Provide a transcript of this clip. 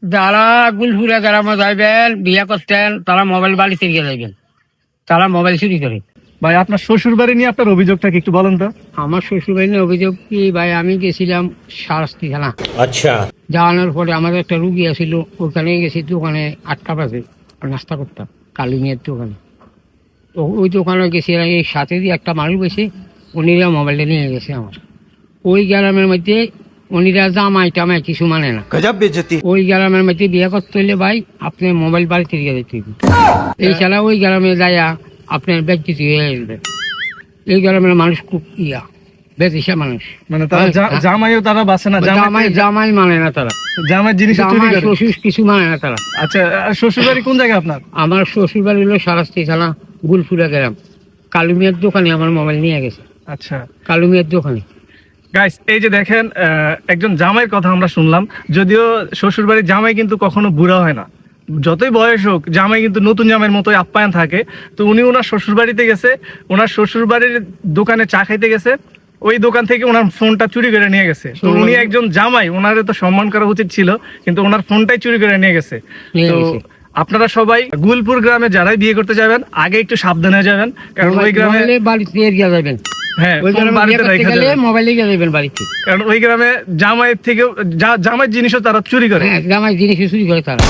যারা গুলপুরে যারা যাইবেন বিয়ে করতেন তারা মোবাইল বাড়ি থেকে যাইবেন, তারা মোবাইল চুরি করে। ভাই আপনার শ্বশুর বাড়ি নিয়ে আপনার অভিযোগটা কি একটু বলেন তো? আমার শ্বশুর বাড়ির অভিযোগ কি ভাই, আমি গেছিলাম শাস্তি থানা। আচ্ছা। যাওয়ানোর পরে আমাদের একটা রুগী আছিল, ওখানে গেছি দোকানে 8টা বাজে নাস্তা করতাম কালী মেয়ের দোকানে। তো ওই দোকানে গেছি, এই সাথে দিয়ে একটা মানুষ বসে উনিরা মোবাইলটা নিয়ে গেছে আমার। ওই গ্রামের মধ্যে উনিরা জামাই টামাই কিছু মানে না। ওই গ্রামের মধ্যে বিয়ে করতে হইলে ভাই আপনি মোবাইল বাড়ি থেকে যেতে হবে। এই ছাড়া ওই গ্রামে যাইয়া আপনার ব্যক্তি হয়ে আসবে। এই গ্রামের মানুষ খুব বেতিসা মানুষ, মানে তারা জামাইও তারা বাসে না, জামাই মানে না তারা, জামাই জিনিস চুরি করে, শ্বশুর কিছু মানে না তারা। আচ্ছা, শ্বশুর বাড়ি কোন জায়গায় আপনার? আমার শ্বশুর বাড়ি হলো শাস্তি থানা গুলপুরা গ্রাম। কালু মিয়ার দোকানে আমার মোবাইল নিয়ে গেছে। আচ্ছা, কালু মিয়ার দোকানে। গাইস, এই যে দেখেন একজন জামাইয়ের কথা আমরা শুনলাম। যদিও শ্বশুর বাড়ির জামাই কিন্তু কখনো বুড়া হয় না, যতই বয়স হোক জামাই কিন্তু নতুন জামাইয়ের মতোই আপ্যায়ন থাকে। তো উনি ওনার শ্বশুর বাড়িতে গেছে, ওনার শ্বশুর বাড়ির দোকানে চা খাইতে গেছে, ওই দোকান থেকে ওনার ফোনটা চুরি করে নিয়ে গেছে। তো উনি একজন জামাই, ওনারে তো সম্মান করা উচিত ছিল, কিন্তু ওনার ফোনটাই চুরি করে নিয়ে গেছে। তো আপনারা সবাই গুলপুর গ্রামে যারাই বিয়ে করতে যাবেন আগে একটু সাবধানে হয়ে যাবেন, কারণ ওই গ্রামে বাড়িতে যাবেন। হ্যাঁ, কারণ ওই গ্রামে জামাইয়ের থেকে জামাইয়ের জিনিসও তারা চুরি করে, জামাই জিনিস চুরি করে তারা।